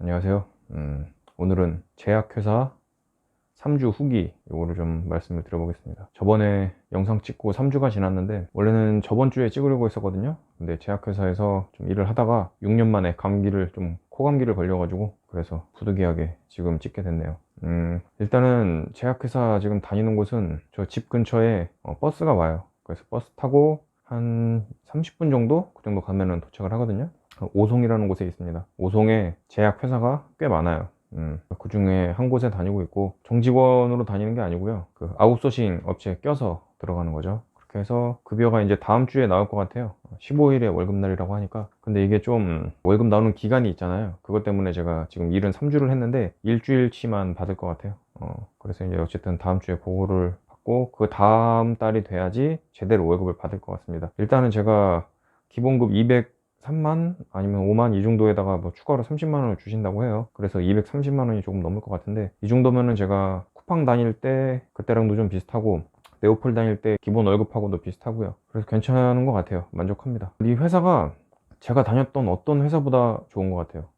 안녕하세요. 오늘은 제약회사 3주 후기 요거를 좀 말씀을 드려보겠습니다. 저번에 영상 찍고 3주가 지났는데 원래는 저번 주에 찍으려고 했었거든요. 근데 제약회사에서 좀 일을 하다가 6년 만에 코감기를 걸려가지고 그래서 부득이하게 지금 찍게 됐네요. 일단은 제약회사 지금 다니는 곳은 저 집 근처에 버스가 와요. 그래서 버스 타고 한 30분 정도? 그 정도 가면은 도착을 하거든요. 오송이라는 곳에 있습니다. 오송에 제약회사가 꽤 많아요. 그 중에 한 곳에 다니고 있고, 정직원으로 다니는 게 아니고요. 그 아웃소싱 업체에 껴서 들어가는 거죠. 그렇게 해서 급여가 이제 다음 주에 나올 것 같아요. 15일에 월급날이라고 하니까. 근데 이게 좀 월급 나오는 기간이 있잖아요. 그것 때문에 제가 지금 일은 3주를 했는데 일주일치만 받을 것 같아요. 그래서 이제 어쨌든 다음 주에 보고를 받고 그 다음 달이 돼야지 제대로 월급을 받을 것 같습니다. 일단은 제가 기본급 203만 아니면 5만 이 정도에다가 뭐 추가로 30만 원을 주신다고 해요. 그래서 230만 원이 조금 넘을 것 같은데, 이 정도면은 제가 쿠팡 다닐 때 그때랑도 좀 비슷하고 네오폴 다닐 때 기본 월급하고도 비슷하고요. 그래서 괜찮은 것 같아요. 만족합니다. 이 회사가 제가 다녔던 어떤 회사보다 좋은 것 같아요.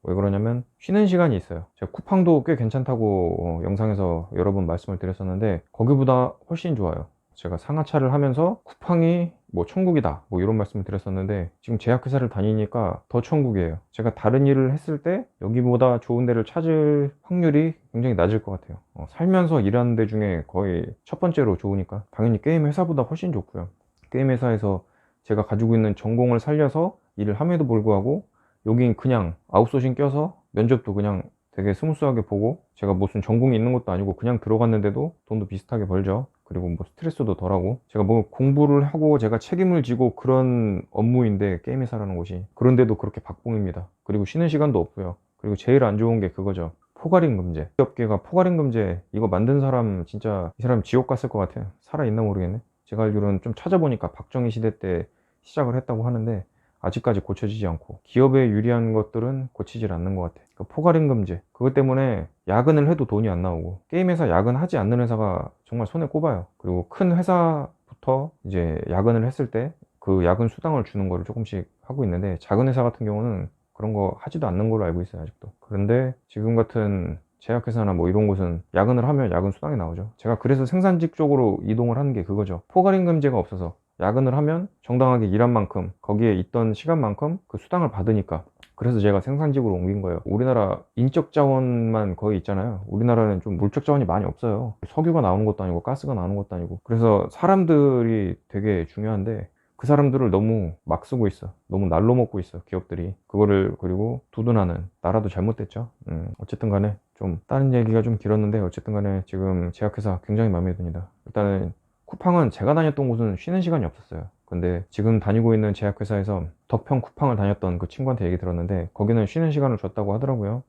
왜 그러냐면 쉬는 시간이 있어요. 제가 쿠팡도 꽤 괜찮다고 영상에서 여러 번 말씀을 드렸었는데 거기보다 훨씬 좋아요. 제가 상하차를 하면서 쿠팡이 뭐 천국이다 뭐 이런 말씀을 드렸었는데, 지금 제약회사를 다니니까 더 천국이에요. 제가 다른 일을 했을 때 여기보다 좋은 데를 찾을 확률이 굉장히 낮을 것 같아요. 살면서 일하는 데 중에 거의 첫 번째로 좋으니까 당연히 게임 회사보다 훨씬 좋고요. 게임 회사에서 제가 가지고 있는 전공을 살려서 일을 함에도 불구하고 여긴 그냥 아웃소싱 껴서 면접도 그냥 되게 스무스하게 보고, 제가 무슨 전공이 있는 것도 아니고 그냥 들어갔는데도 돈도 비슷하게 벌죠. 그리고 뭐 스트레스도 덜하고, 제가 뭐 공부를 하고 제가 책임을 지고 그런 업무인데 게임 회사라는 곳이, 그런데도 그렇게 박봉입니다. 그리고 쉬는 시간도 없고요. 그리고 제일 안 좋은 게 그거죠. 포괄임금제. 이 업계가 포괄임금제 이거 만든 사람 진짜 이 사람 지옥 갔을 것 같아요. 살아있나 모르겠네. 제가 알기로는 좀 찾아보니까 박정희 시대 때 시작을 했다고 하는데 아직까지 고쳐지지 않고, 기업에 유리한 것들은 고치질 않는 것 같아. 그 포괄임금제 그것 때문에 야근을 해도 돈이 안 나오고, 게임 회사 야근하지 않는 회사가 정말 손에 꼽아요. 그리고 큰 회사부터 이제 야근을 했을 때 그 야근 수당을 주는 거를 조금씩 하고 있는데, 작은 회사 같은 경우는 그런 거 하지도 않는 걸로 알고 있어요, 아직도. 그런데 지금 같은 제약회사나 뭐 이런 곳은 야근을 하면 야근 수당이 나오죠. 제가 그래서 생산직 쪽으로 이동을 하는 게 그거죠. 포괄임금제가 없어서 야근을 하면 정당하게 일한 만큼 거기에 있던 시간만큼 그 수당을 받으니까. 그래서 제가 생산직으로 옮긴 거예요. 우리나라 인적 자원만 거의 있잖아요. 우리나라는 좀 물적 자원이 많이 없어요. 석유가 나오는 것도 아니고 가스가 나오는 것도 아니고. 그래서 사람들이 되게 중요한데 그 사람들을 너무 막 쓰고 있어. 너무 날로 먹고 있어, 기업들이. 그거를 그리고 두둔하는 나라도 잘못됐죠. 어쨌든 간에 좀 다른 얘기가 좀 길었는데, 어쨌든 간에 지금 제약회사 굉장히 마음에 듭니다. 일단은 쿠팡은 제가 다녔던 곳은 쉬는 시간이 없었어요. 근데 지금 다니고 있는 제약회사에서 덕평 쿠팡을 다녔던 그 친구한테 얘기 들었는데 거기는 쉬는 시간을 줬다고 하더라고요.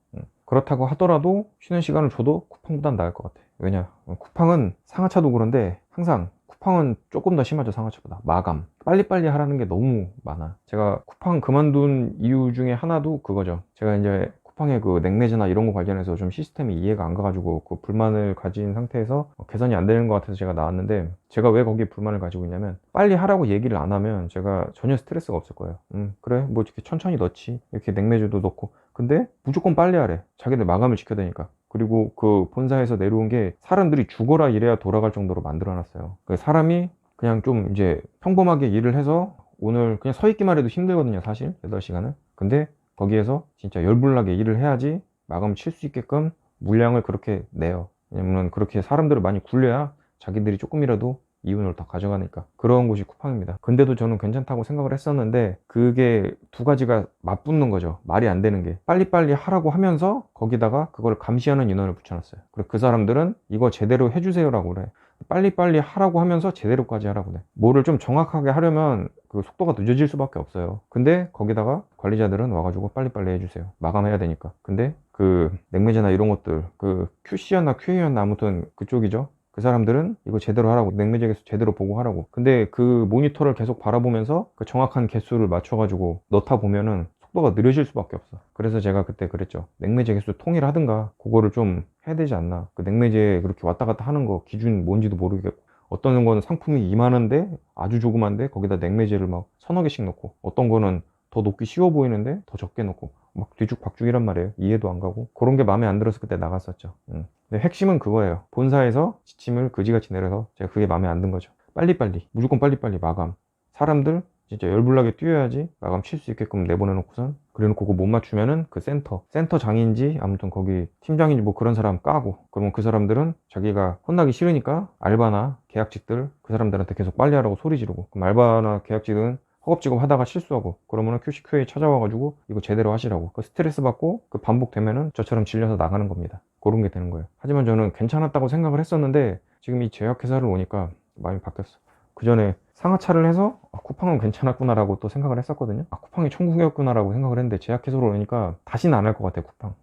그렇다고 하더라도 쉬는 시간을 줘도 쿠팡보단 나을 것 같아. 왜냐? 쿠팡은 상하차도 그런데 항상 쿠팡은 조금 더 심하죠, 상하차보다. 마감. 빨리빨리 하라는 게 너무 많아. 제가 쿠팡 그만둔 이유 중에 하나도 그거죠. 제가 이제 쿠팡의 그 냉매제나 이런 거 관련해서 좀 시스템이 이해가 안 가가지고 그 불만을 가진 상태에서 개선이 안 되는 것 같아서 제가 나왔는데, 제가 왜 거기에 불만을 가지고 있냐면 빨리 하라고 얘기를 안 하면 제가 전혀 스트레스가 없을 거예요. 그래 뭐 이렇게 천천히 넣지, 이렇게 냉매제도 넣고. 근데 무조건 빨리 하래. 자기들 마감을 지켜야 되니까. 그리고 그 본사에서 내려온 게 사람들이 죽어라 이래야 돌아갈 정도로 만들어놨어요. 그 사람이 그냥 좀 이제 평범하게 일을 해서 오늘 그냥 서 있기만 해도 힘들거든요, 사실 8시간은. 근데 거기에서 진짜 열불나게 일을 해야지 마감 칠 수 있게끔 물량을 그렇게 내요. 왜냐면 그렇게 사람들을 많이 굴려야 자기들이 조금이라도 이윤을 더 가져가니까. 그런 곳이 쿠팡입니다. 근데도 저는 괜찮다고 생각을 했었는데 그게 두 가지가 맞붙는 거죠. 말이 안 되는 게, 빨리빨리 하라고 하면서 거기다가 그걸 감시하는 인원을 붙여놨어요. 그리고 그 사람들은 이거 제대로 해주세요라고 그래. 빨리빨리 하라고 하면서 제대로까지 하라고 그래. 뭐를 좀 정확하게 하려면 그 속도가 늦어질 수밖에 없어요. 근데 거기다가 관리자들은 와가지고 빨리빨리 해주세요, 마감해야 되니까. 근데 그 냉매제나 이런 것들, 그 QC였나 QA였나 아무튼 그쪽이죠. 그 사람들은 이거 제대로 하라고, 냉매제 개수 제대로 보고 하라고. 근데 그 모니터를 계속 바라보면서 그 정확한 개수를 맞춰가지고 넣다 보면은 속도가 느려질 수밖에 없어. 그래서 제가 그때 그랬죠. 냉매제 개수 통일하든가 그거를 좀 해야 되지 않나. 그 냉매제 그렇게 왔다 갔다 하는 거 기준 뭔지도 모르겠고, 어떤 거는 상품이 이만한데 아주 조그만데 거기다 냉매제를 막 서너 개씩 넣고, 어떤 거는 더 녹기 쉬워 보이는데 더 적게 넣고, 막 뒤죽박죽이란 말이에요. 이해도 안 가고. 그런 게 마음에 안 들어서 그때 나갔었죠. 근데 핵심은 그거예요. 본사에서 지침을 그지같이 내려서 제가 그게 마음에 안 든 거죠. 빨리빨리, 무조건 빨리빨리 마감. 사람들 진짜 열불나게 뛰어야지 마감 칠 수 있게끔 내보내놓고선, 그래놓고 그거 못 맞추면은 그 센터장인지 아무튼 거기 팀장인지 뭐 그런 사람 까고, 그러면 그 사람들은 자기가 혼나기 싫으니까 알바나 계약직들 그 사람들한테 계속 빨리 하라고 소리 지르고, 그럼 알바나 계약직은 허겁지겁 하다가 실수하고, 그러면은 QC, QA 찾아와가지고 이거 제대로 하시라고, 그 스트레스 받고 그 반복되면은 저처럼 질려서 나가는 겁니다. 그런 게 되는 거예요. 하지만 저는 괜찮았다고 생각을 했었는데 지금 이 제약회사를 오니까 마음이 바뀌었어. 그 전에 상하차를 해서 쿠팡은 괜찮았구나라고 또 생각을 했었거든요. 쿠팡이 천국이었구나라고 생각을 했는데 제약회사로 오니까 다시는 안 할 것 같아요, 쿠팡.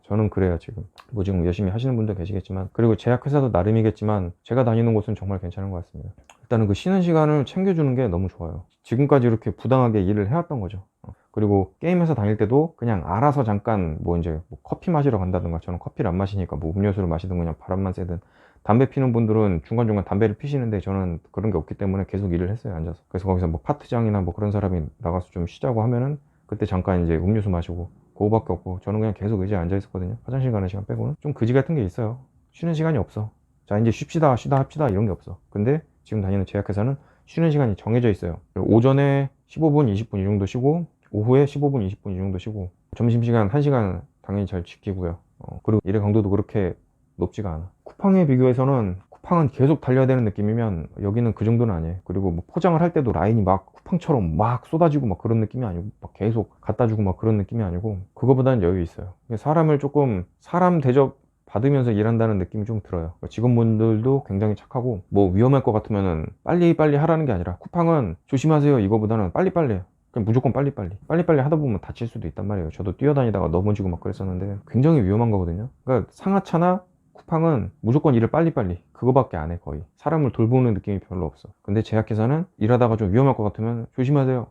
저는 그래요. 지금 뭐 지금 열심히 하시는 분들 계시겠지만, 그리고 제약회사도 나름이겠지만 제가 다니는 곳은 정말 괜찮은 것 같습니다. 일단은 그 쉬는 시간을 챙겨주는 게 너무 좋아요. 지금까지 이렇게 부당하게 일을 해왔던 거죠. 그리고 게임회사 다닐 때도 그냥 알아서 잠깐 뭐 이제 뭐 커피 마시러 간다든가, 저는 커피를 안 마시니까 뭐 음료수를 마시든 그냥 바람만 쐬든, 담배 피는 분들은 중간중간 담배를 피시는데 저는 그런 게 없기 때문에 계속 일을 했어요, 앉아서. 그래서 거기서 뭐 파트장이나 뭐 그런 사람이 나가서 좀 쉬자고 하면은 그때 잠깐 이제 음료수 마시고, 그거밖에 없고 저는 그냥 계속 의자에 앉아 있었거든요. 화장실 가는 시간 빼고는. 좀 그지 같은 게 있어요. 쉬는 시간이 없어. 자, 이제 쉬다 합시다 이런 게 없어. 근데 지금 다니는 제약회사는 쉬는 시간이 정해져 있어요. 오전에 15분, 20분 이 정도 쉬고, 오후에 15분, 20분 이 정도 쉬고, 점심시간 1시간 당연히 잘 지키고요. 그리고 일의 강도도 그렇게 높지가 않아. 쿠팡에 비교해서는, 쿠팡은 계속 달려야 되는 느낌이면 여기는 그 정도는 아니에요. 그리고 뭐 포장을 할 때도 라인이 막 쿠팡처럼 막 쏟아지고 막 그런 느낌이 아니고, 막 계속 갖다 주고 막 그런 느낌이 아니고, 그거보다는 여유 있어요. 사람을 조금, 사람 대접 받으면서 일한다는 느낌이 좀 들어요. 직원분들도 굉장히 착하고, 뭐 위험할 것 같으면은 빨리빨리 하라는 게 아니라, 쿠팡은 조심하세요 이거보다는 빨리빨리 해요. 그냥 무조건 빨리빨리 하다 보면 다칠 수도 있단 말이에요. 저도 뛰어다니다가 넘어지고 막 그랬었는데 굉장히 위험한 거거든요. 그러니까 상하차나 쿠팡은 무조건 일을 빨리빨리, 그거밖에 안 해. 거의 사람을 돌보는 느낌이 별로 없어. 근데 제약회사는 일하다가 좀 위험할 것 같으면 조심하세요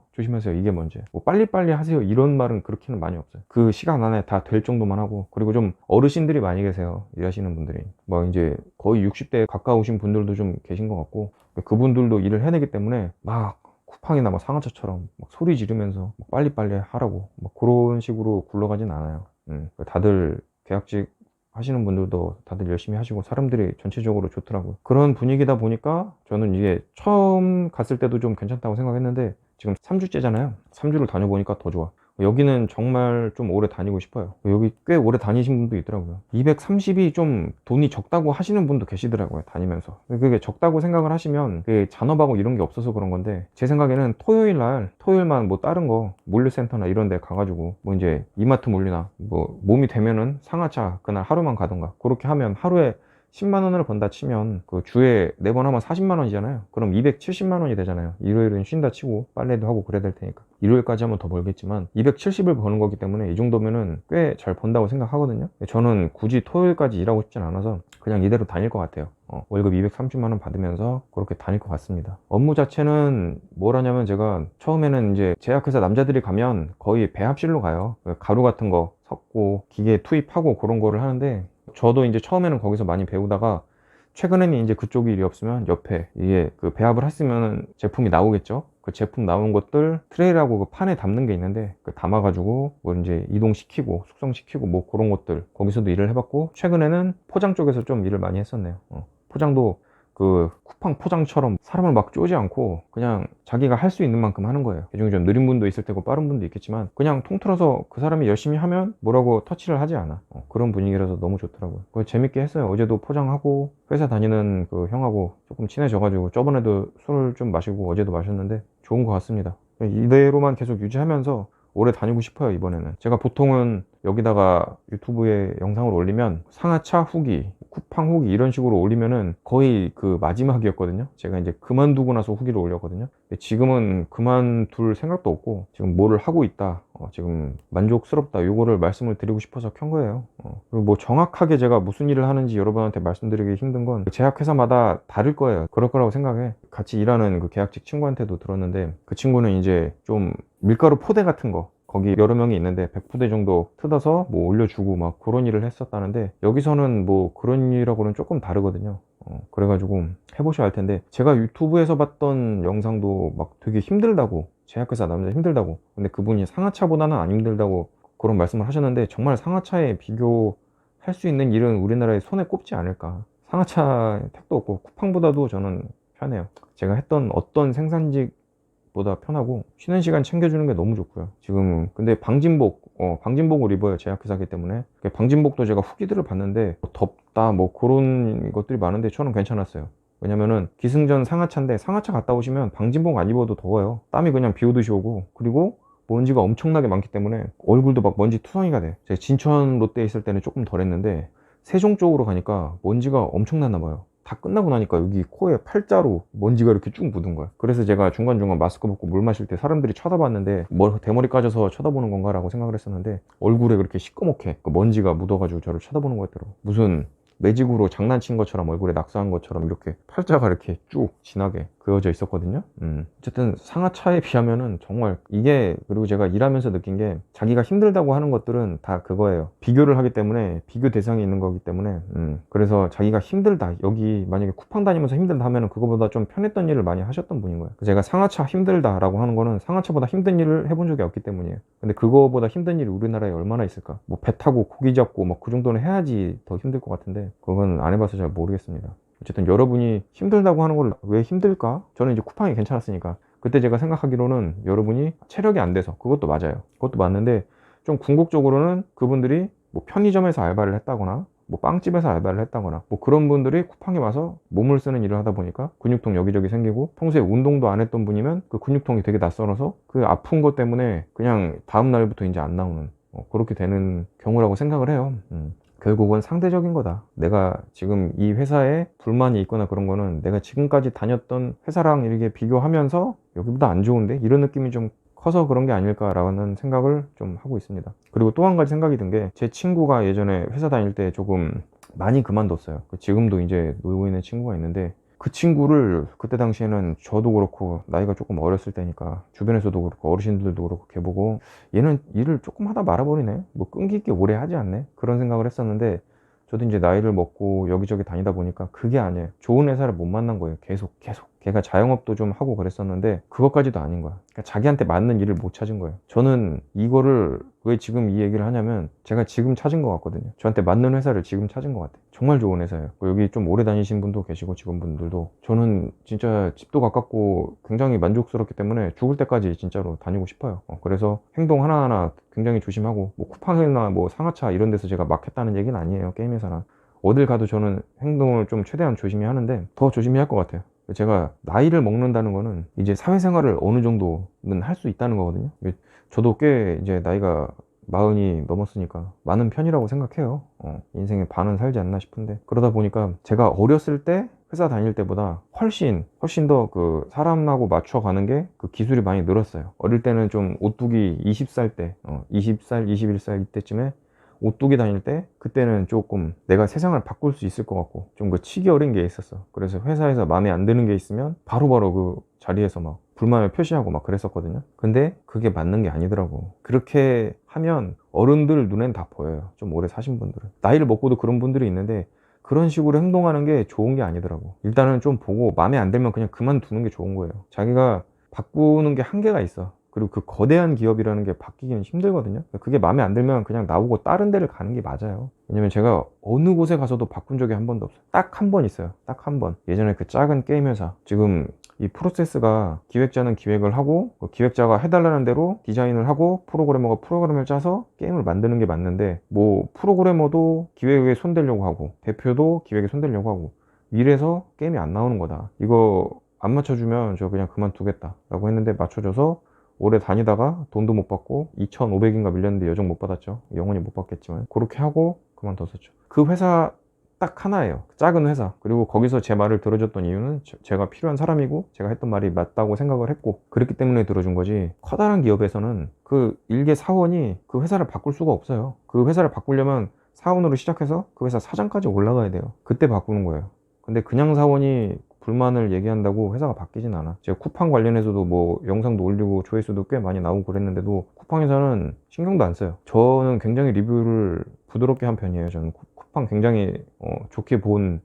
이게 문제예요. 뭐 빨리빨리 하세요 이런 말은 그렇게는 많이 없어요. 그 시간 안에 다 될 정도만 하고. 그리고 좀 어르신들이 많이 계세요, 일하시는 분들이. 뭐 이제 거의 60대에 가까우신 분들도 좀 계신 것 같고, 그분들도 일을 해내기 때문에 막 쿠팡이나 뭐 상하차처럼 막 소리 지르면서 빨리빨리 하라고 막 그런 식으로 굴러가진 않아요. 다들 계약직 하시는 분들도 다들 열심히 하시고 사람들이 전체적으로 좋더라고요. 그런 분위기다 보니까 저는 이게 처음 갔을 때도 좀 괜찮다고 생각했는데 지금 3주째잖아요. 3주를 다녀보니까 더 좋아. 여기는 정말 좀 오래 다니고 싶어요. 여기 꽤 오래 다니신 분도 있더라고요. 230이 좀 돈이 적다고 하시는 분도 계시더라고요, 다니면서. 그게 적다고 생각을 하시면 그게 잔업하고 이런 게 없어서 그런 건데, 제 생각에는 토요일만 뭐 다른 거 물류센터나 이런 데 가가지고 뭐 이제 이마트 물류나 뭐 몸이 되면은 상하차 그날 하루만 가던가, 그렇게 하면 하루에 10만 원을 번다 치면 그 주에 4번 하면 40만 원이잖아요. 그럼 270만 원이 되잖아요. 일요일은 쉰다 치고 빨래도 하고 그래야 될 테니까. 일요일까지 하면 더 벌겠지만 270을 버는 거기 때문에 이 정도면은 꽤 잘 번다고 생각하거든요. 저는 굳이 토요일까지 일하고 싶진 않아서 그냥 이대로 다닐 것 같아요. 월급 230만 원 받으면서 그렇게 다닐 것 같습니다. 업무 자체는 뭘 하냐면, 제가 처음에는 이제 제약회사 남자들이 가면 거의 배합실로 가요. 가루 같은 거 섞고 기계 투입하고 그런 거를 하는데, 저도 이제 처음에는 거기서 많이 배우다가 최근에는 이제 그쪽 일이 없으면 옆에 이게 그 배합을 했으면 제품이 나오겠죠. 그 제품 나온 것들 트레이라고 그 판에 담는 게 있는데, 그 담아가지고 뭐 이제 이동시키고 숙성시키고 뭐 그런 것들 거기서도 일을 해봤고, 최근에는 포장 쪽에서 좀 일을 많이 했었네요. 포장도 그 쿠팡 포장처럼 사람을 막 쪼지 않고 그냥 자기가 할 수 있는 만큼 하는 거예요. 그중에 좀 느린 분도 있을 테고 빠른 분도 있겠지만 그냥 통틀어서 그 사람이 열심히 하면 뭐라고 터치를 하지 않아. 그런 분위기라서 너무 좋더라고요. 그거 재밌게 했어요. 어제도 포장하고, 회사 다니는 그 형하고 조금 친해져가지고 저번에도 술을 좀 마시고 어제도 마셨는데 좋은 것 같습니다. 이대로만 계속 유지하면서 오래 다니고 싶어요, 이번에는. 제가 보통은 여기다가 유튜브에 영상을 올리면 상하차 후기, 쿠팡 후기 이런 식으로 올리면은 거의 그 마지막이었거든요. 제가 이제 그만두고 나서 후기를 올렸거든요. 근데 지금은 그만둘 생각도 없고 지금 뭐를 하고 있다, 지금 만족스럽다, 요거를 말씀을 드리고 싶어서 켠 거예요. 그리고 뭐 정확하게 제가 무슨 일을 하는지 여러분한테 말씀드리기 힘든 건 제약회사마다 다를 거예요. 그럴 거라고 생각해. 같이 일하는 그 계약직 친구한테도 들었는데, 그 친구는 이제 좀 밀가루 포대 같은 거 거기 여러 명이 있는데 100부대 정도 뜯어서 뭐 올려주고 막 그런 일을 했었다는데, 여기서는 뭐 그런 일하고는 조금 다르거든요. 그래가지고 해보셔야 할 텐데, 제가 유튜브에서 봤던 영상도 막 되게 힘들다고, 제약회사 남자 힘들다고, 근데 그분이 상하차보다는 안 힘들다고 그런 말씀을 하셨는데, 정말 상하차에 비교할 수 있는 일은 우리나라에 손에 꼽지 않을까. 상하차 택도 없고 쿠팡보다도 저는 편해요. 제가 했던 어떤 생산직보다 편하고 쉬는 시간 챙겨주는 게 너무 좋고요. 지금 근데 방진복을 입어요. 제약회사기 때문에. 방진복도 제가 후기들을 봤는데 뭐 덥다 뭐 그런 것들이 많은데 저는 괜찮았어요. 왜냐면은 기승전 상하차인데, 상하차 갔다 오시면 방진복 안 입어도 더워요. 땀이 그냥 비 오듯이 오고, 그리고 먼지가 엄청나게 많기 때문에 얼굴도 막 먼지 투성이가 돼. 제가 진천 롯데에 있을 때는 조금 덜했는데 세종 쪽으로 가니까 먼지가 엄청났나 봐요. 다 끝나고 나니까 여기 코에 팔자로 먼지가 이렇게 쭉 묻은 거야. 그래서 제가 중간중간 마스크 벗고 물 마실 때 사람들이 쳐다봤는데 뭐 대머리 까져서 쳐다보는 건가 라고 생각을 했었는데, 얼굴에 그렇게 시꺼멓게 그 먼지가 묻어가지고 저를 쳐다보는 거였더라고. 무슨 매직으로 장난친 것처럼, 얼굴에 낙서한 것처럼 이렇게 팔자가 이렇게 쭉 진하게 그어져 있었거든요. 어쨌든 상하차에 비하면은 정말 이게, 그리고 제가 일하면서 느낀 게, 자기가 힘들다고 하는 것들은 다 그거예요. 비교를 하기 때문에, 비교 대상이 있는 거기 때문에. 그래서 자기가 힘들다, 여기 만약에 쿠팡 다니면서 힘들다 하면은 그거보다 좀 편했던 일을 많이 하셨던 분인 거예요. 제가 상하차 힘들다라고 하는 거는 상하차보다 힘든 일을 해본 적이 없기 때문이에요. 근데 그거보다 힘든 일이 우리나라에 얼마나 있을까? 뭐 배 타고 고기 잡고 뭐 그 정도는 해야지 더 힘들 것 같은데, 그건 안 해봐서 잘 모르겠습니다. 어쨌든 여러분이 힘들다고 하는 걸 왜 힘들까? 저는 이제 쿠팡이 괜찮았으니까. 그때 제가 생각하기로는 여러분이 체력이 안 돼서, 그것도 맞아요. 그것도 맞는데, 좀 궁극적으로는 그분들이 뭐 편의점에서 알바를 했다거나 뭐 빵집에서 알바를 했다거나 뭐 그런 분들이 쿠팡에 와서 몸을 쓰는 일을 하다 보니까 근육통 여기저기 생기고, 평소에 운동도 안 했던 분이면 그 근육통이 되게 낯설어서 그 아픈 것 때문에 그냥 다음 날부터 이제 안 나오는, 그렇게 되는 경우라고 생각을 해요. 결국은 상대적인 거다. 내가 지금 이 회사에 불만이 있거나 그런 거는 내가 지금까지 다녔던 회사랑 이렇게 비교하면서 여기보다 안 좋은데, 이런 느낌이 좀 커서 그런 게 아닐까라는 생각을 좀 하고 있습니다. 그리고 또 한 가지 생각이 든 게, 제 친구가 예전에 회사 다닐 때 조금 많이 그만뒀어요. 지금도 이제 놀고 있는 친구가 있는데, 그 친구를 그때 당시에는 저도 그렇고 나이가 조금 어렸을 때니까 주변에서도 그렇고 어르신들도 그렇고 걔보고, 얘는 일을 조금 하다 말아버리네, 뭐 끈기 있게 오래 하지 않네, 그런 생각을 했었는데, 저도 이제 나이를 먹고 여기저기 다니다 보니까 그게 아니에요. 좋은 회사를 못 만난 거예요. 계속 걔가 자영업도 좀 하고 그랬었는데 그것까지도 아닌 거야. 그러니까 자기한테 맞는 일을 못 찾은 거예요. 저는 이거를 왜 지금 이 얘기를 하냐면, 제가 지금 찾은 것 같거든요. 저한테 맞는 회사를 지금 찾은 것 같아요. 정말 좋은 회사예요. 여기 좀 오래 다니신 분도 계시고 직원분들도, 저는 진짜 집도 가깝고 굉장히 만족스럽기 때문에 죽을 때까지 진짜로 다니고 싶어요. 그래서 행동 하나하나 굉장히 조심하고, 뭐 쿠팡이나 뭐 상하차 이런 데서 제가 막 했다는 얘기는 아니에요. 게임 회사나 어딜 가도 저는 행동을 좀 최대한 조심히 하는데, 더 조심히 할 것 같아요. 제가 나이를 먹는다는 거는 이제 사회생활을 어느 정도는 할 수 있다는 거거든요. 저도 꽤 이제 나이가 40이 넘었으니까 많은 편이라고 생각해요. 인생의 반은 살지 않나 싶은데, 그러다 보니까 제가 어렸을 때 회사 다닐 때보다 훨씬 더 그 사람하고 맞춰가는 게, 그 기술이 많이 늘었어요. 어릴 때는 좀 오뚜기 20살 때, 20살, 21살 이때쯤에 오뚜기 다닐 때, 그때는 조금 내가 세상을 바꿀 수 있을 것 같고 좀 그 치기 어린 게 있었어. 그래서 회사에서 마음에 안 드는 게 있으면 바로바로 그 자리에서 막 불만을 표시하고 막 그랬었거든요. 근데 그게 맞는 게 아니더라고. 그렇게 하면 어른들 눈엔 다 보여요. 좀 오래 사신 분들은. 나이를 먹고도 그런 분들이 있는데, 그런 식으로 행동하는 게 좋은 게 아니더라고. 일단은 좀 보고 마음에 안 들면 그냥 그만두는 게 좋은 거예요. 자기가 바꾸는 게 한계가 있어. 그리고 그 거대한 기업이라는 게 바뀌기는 힘들거든요. 그게 마음에 안 들면 그냥 나오고 다른 데를 가는 게 맞아요. 왜냐면 제가 어느 곳에 가서도 바꾼 적이 한 번도 없어요. 딱 한 번 있어요. 딱 한 번. 예전에 그 작은 게임 회사, 지금 이 프로세스가, 기획자는 기획을 하고 그 기획자가 해달라는 대로 디자인을 하고 프로그래머가 프로그램을 짜서 게임을 만드는 게 맞는데, 뭐 프로그래머도 기획에 손대려고 하고 대표도 기획에 손대려고 하고 이래서 게임이 안 나오는 거다. 이거 안 맞춰주면 저 그냥 그만두겠다 라고 했는데, 맞춰줘서 오래 다니다가 돈도 못 받고 2,500인가 밀렸는데 여정 못 받았죠. 영원히 못 받겠지만 그렇게 하고 그만뒀었죠. 그 회사 딱 하나예요. 작은 회사. 그리고 거기서 제 말을 들어줬던 이유는 제가 필요한 사람이고 제가 했던 말이 맞다고 생각을 했고 그랬기 때문에 들어준 거지, 커다란 기업에서는 그 일개 사원이 그 회사를 바꿀 수가 없어요. 그 회사를 바꾸려면 사원으로 시작해서 그 회사 사장까지 올라가야 돼요. 그때 바꾸는 거예요. 근데 그냥 사원이 불만을 얘기한다고 회사가 바뀌진 않아. 제가 쿠팡 관련해서도 뭐 영상도 올리고 조회수도 꽤 많이 나오고 그랬는데도 쿠팡에서는 신경도 안 써요. 저는 굉장히 리뷰를 부드럽게 한 편이에요. 저는 쿠팡 굉장히 좋게 본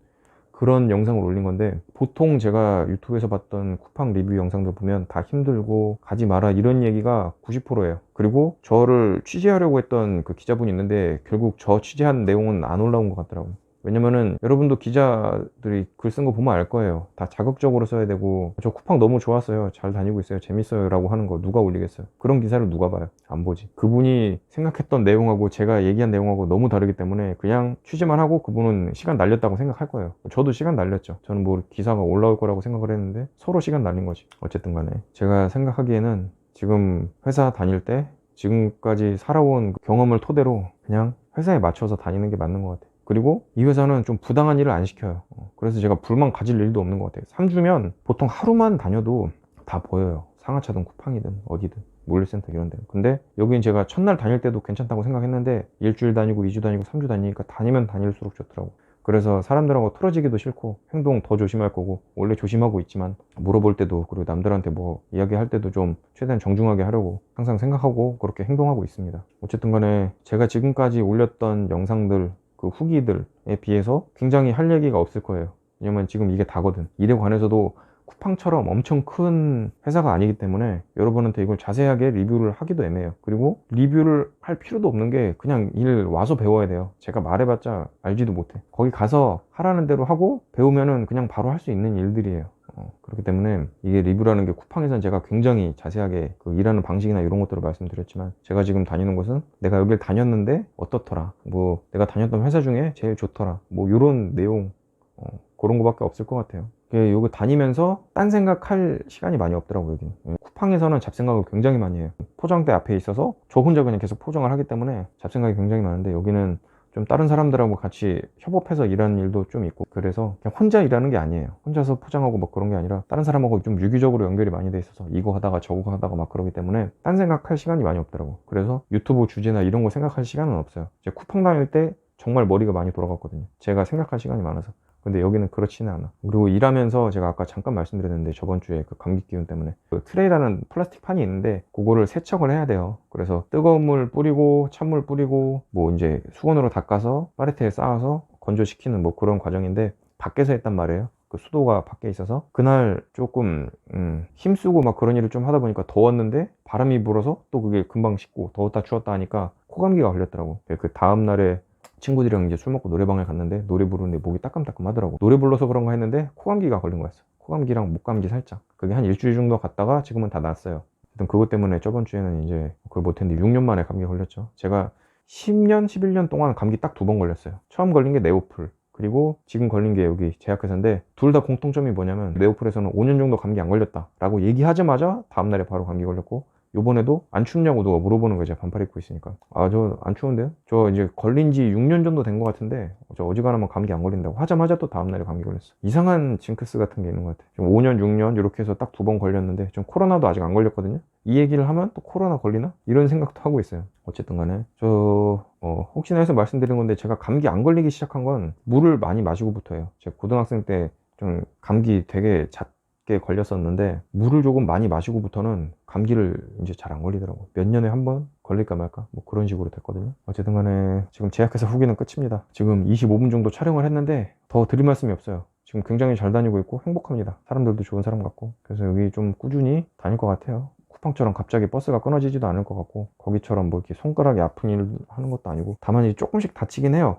그런 영상을 올린 건데, 보통 제가 유튜브에서 봤던 쿠팡 리뷰 영상들 보면 다 힘들고 가지 마라 이런 얘기가 90%예요. 그리고 저를 취재하려고 했던 그 기자분이 있는데 결국 저 취재한 내용은 안 올라온 것 같더라고요. 왜냐면은 여러분도 기자들이 글 쓴 거 보면 알 거예요. 다 자극적으로 써야 되고, 저 쿠팡 너무 좋았어요, 잘 다니고 있어요, 재밌어요 라고 하는 거 누가 올리겠어요? 그런 기사를 누가 봐요? 안 보지. 그분이 생각했던 내용하고 제가 얘기한 내용하고 너무 다르기 때문에 그냥 취재만 하고 그분은 시간 날렸다고 생각할 거예요. 저도 시간 날렸죠. 저는 뭐 기사가 올라올 거라고 생각을 했는데 서로 시간 날린 거지. 어쨌든 간에 제가 생각하기에는 지금 회사 다닐 때 지금까지 살아온 경험을 토대로 그냥 회사에 맞춰서 다니는 게 맞는 것 같아요. 그리고 이 회사는 좀 부당한 일을 안 시켜요. 그래서 제가 불만 가질 일도 없는 것 같아요. 3주면 보통 하루만 다녀도 다 보여요. 상하차든 쿠팡이든 어디든 물류센터 이런 데는. 근데 여긴 제가 첫날 다닐 때도 괜찮다고 생각했는데 일주일 다니고 2주 다니고 3주 다니니까 다니면 다닐수록 좋더라고. 그래서 사람들하고 틀어지기도 싫고 행동 더 조심할 거고, 원래 조심하고 있지만 물어볼 때도 그리고 남들한테 뭐 이야기할 때도 좀 최대한 정중하게 하려고 항상 생각하고 그렇게 행동하고 있습니다. 어쨌든 간에 제가 지금까지 올렸던 영상들, 그 후기들에 비해서 굉장히 할 얘기가 없을 거예요. 왜냐면 지금 이게 다거든. 일에 관해서도 쿠팡처럼 엄청 큰 회사가 아니기 때문에 여러분한테 이걸 자세하게 리뷰를 하기도 애매해요. 그리고 리뷰를 할 필요도 없는 게 그냥 일 와서 배워야 돼요. 제가 말해봤자 알지도 못해. 거기 가서 하라는 대로 하고 배우면은 그냥 바로 할 수 있는 일들이에요. 그렇기 때문에 이게 리뷰라는 게 쿠팡에서는 제가 굉장히 자세하게 그 일하는 방식이나 이런 것들을 말씀드렸지만, 제가 지금 다니는 곳은 내가 여길 다녔는데 어떻더라, 뭐 내가 다녔던 회사 중에 제일 좋더라, 뭐 이런 내용, 그런 거밖에 없을 것 같아요. 여기 다니면서 딴 생각할 시간이 많이 없더라고요. 여기 쿠팡에서는 잡생각을 굉장히 많이 해요. 포장대 앞에 있어서 저 혼자 그냥 계속 포장을 하기 때문에 잡생각이 굉장히 많은데, 여기는 좀 다른 사람들하고 같이 협업해서 일하는 일도 좀 있고, 그래서 그냥 혼자 일하는 게 아니에요. 혼자서 포장하고 뭐 그런 게 아니라 다른 사람하고 좀 유기적으로 연결이 많이 돼 있어서 이거 하다가 저거 하다가 막 그러기 때문에 딴 생각할 시간이 많이 없더라고. 그래서 유튜브 주제나 이런 거 생각할 시간은 없어요. 이제 쿠팡 다닐 때 정말 머리가 많이 돌아갔거든요. 제가 생각할 시간이 많아서. 근데 여기는 그렇지는 않아. 그리고 일하면서 제가 아까 잠깐 말씀드렸는데, 저번 주에 그 감기 기운 때문에 그 트레이라는 플라스틱 판이 있는데 그거를 세척을 해야 돼요. 그래서 뜨거운 물 뿌리고 찬물 뿌리고 뭐 이제 수건으로 닦아서 파레트에 쌓아서 건조시키는 뭐 그런 과정인데, 밖에서 했단 말이에요. 그 수도가 밖에 있어서 그날 조금 힘쓰고 막 그런 일을 좀 하다 보니까 더웠는데 바람이 불어서 또 그게 금방 식고, 더웠다 추웠다 하니까 코감기가 걸렸더라고. 그 다음날에 친구들이랑 이제 술 먹고 노래방에 갔는데 노래 부르는데 목이 따끔따끔 하더라고. 노래 불러서 그런가 했는데 코감기가 걸린 거였어. 코감기랑 목감기 살짝. 그게 한 일주일 정도 갔다가 지금은 다 났어요. 일단 그것 때문에 저번 주에는 이제 그걸 못했는데 6년 만에 감기 걸렸죠. 제가 10년, 11년 동안 감기 딱 2번 걸렸어요. 처음 걸린 게 네오플, 그리고 지금 걸린 게 여기 제약회사인데, 둘 다 공통점이 뭐냐면 네오플에서는 5년 정도 감기 안 걸렸다 라고 얘기하자마자 다음날에 바로 감기 걸렸고, 요번에도 안 춥냐고 누가 물어보는 거죠. 반팔 입고 있으니까. 아, 저 안 추운데요? 저 이제 걸린 지 6년 정도 된 것 같은데 저 어지간하면 감기 안 걸린다고 하자마자 또 다음날에 감기 걸렸어. 이상한 징크스 같은 게 있는 것 같아. 좀 5년, 6년 이렇게 해서 딱 2번 걸렸는데, 좀 코로나도 아직 안 걸렸거든요. 이 얘기를 하면 또 코로나 걸리나? 이런 생각도 하고 있어요. 어쨌든 간에 혹시나 해서 말씀드린 건데, 제가 감기 안 걸리기 시작한 건 물을 많이 마시고부터예요. 제가 고등학생 때 좀 감기 되게 잦게 걸렸었는데, 물을 조금 많이 마시고부터는 감기를 이제 잘 안 걸리더라고. 몇 년에 한 번 걸릴까 말까 뭐 그런 식으로 됐거든요. 어쨌든 간에 지금 제약회사 후기는 끝입니다. 지금 25분 정도 촬영을 했는데 더 드릴 말씀이 없어요. 지금 굉장히 잘 다니고 있고 행복합니다. 사람들도 좋은 사람 같고. 그래서 여기 좀 꾸준히 다닐 것 같아요. 쿠팡처럼 갑자기 버스가 끊어지지도 않을 것 같고, 거기처럼 뭐 이렇게 손가락이 아픈 일 하는 것도 아니고, 다만 이제 조금씩 다치긴 해요.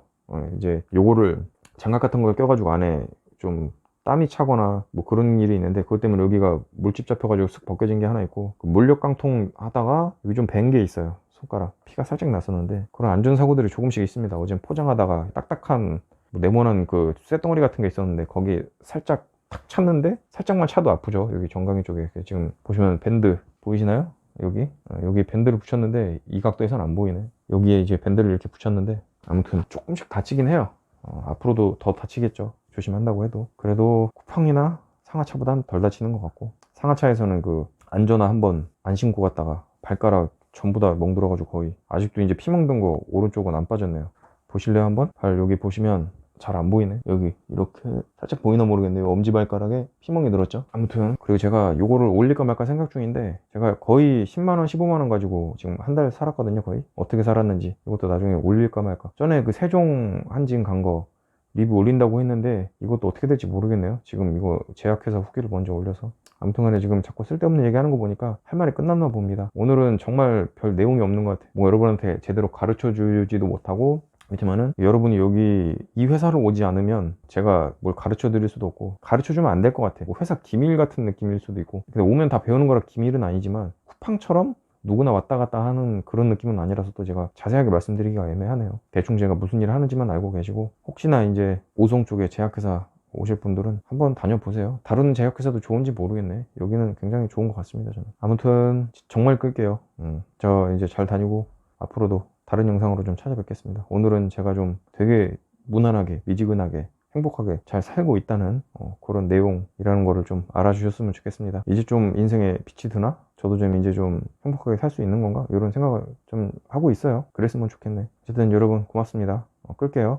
이제 요거를 장갑 같은 걸 껴가지고 안에 좀 땀이 차거나 뭐 그런 일이 있는데, 그것 때문에 여기가 물집 잡혀가지고 쓱 벗겨진 게 하나 있고, 그 물력 깡통 하다가 여기 좀 벤 게 있어요. 손가락 피가 살짝 났었는데, 그런 안전사고들이 조금씩 있습니다. 어제 포장하다가 딱딱한 뭐 네모난 그 쇳덩어리 같은 게 있었는데, 거기 살짝 탁 찼는데, 살짝만 차도 아프죠. 여기 정강이 쪽에 지금 보시면 밴드 보이시나요? 여기 밴드를 붙였는데 이 각도에선 안 보이네. 여기에 이제 밴드를 이렇게 붙였는데 아무튼 조금씩 다치긴 해요. 앞으로도 더 다치겠죠. 조심한다고 해도. 그래도 쿠팡이나 상하차보단 덜 다치는 것 같고, 상하차에서는 그 안전화 한번 안 신고 갔다가 발가락 전부 다 멍들어가지고 거의 아직도 이제 피 멍든 거 오른쪽은 안 빠졌네요. 보실래요 한번? 발 여기 보시면 잘 안 보이네. 여기 이렇게 살짝 보이나 모르겠네요. 엄지발가락에 피멍이 늘었죠. 아무튼 그리고 제가 요거를 올릴까 말까 생각 중인데, 제가 거의 10만원 15만원 가지고 지금 한 달 살았거든요. 거의 어떻게 살았는지 이것도 나중에 올릴까 말까. 전에 그 세종 한진 간 거 리뷰 올린다고 했는데 이것도 어떻게 될지 모르겠네요. 지금 이거 제약회사 후기를 먼저 올려서. 아무튼 간에 지금 자꾸 쓸데없는 얘기하는 거 보니까 할 말이 끝났나 봅니다. 오늘은 정말 별 내용이 없는 것 같아요. 뭐 여러분한테 제대로 가르쳐 주지도 못하고, 그렇지만은 여러분이 여기 이 회사를 오지 않으면 제가 뭘 가르쳐 드릴 수도 없고, 가르쳐 주면 안 될 것 같아. 뭐 회사 기밀 같은 느낌일 수도 있고. 근데 오면 다 배우는 거라 기밀은 아니지만 쿠팡처럼 누구나 왔다 갔다 하는 그런 느낌은 아니라서 또 제가 자세하게 말씀드리기가 애매하네요. 대충 제가 무슨 일을 하는지만 알고 계시고, 혹시나 이제 오송 쪽에 제약회사 오실 분들은 한번 다녀보세요. 다른 제약회사도 좋은지 모르겠네. 여기는 굉장히 좋은 것 같습니다, 저는. 아무튼 정말 끌게요. 저 이제 잘 다니고 앞으로도 다른 영상으로 좀 찾아뵙겠습니다. 오늘은 제가 좀 되게 무난하게, 미지근하게, 행복하게 잘 살고 있다는 그런 내용이라는 거를 좀 알아주셨으면 좋겠습니다. 이제 좀 인생에 빛이 드나? 저도 좀 이제 좀 행복하게 살 수 있는 건가? 이런 생각을 좀 하고 있어요. 그랬으면 좋겠네. 어쨌든 여러분 고맙습니다. 끌게요.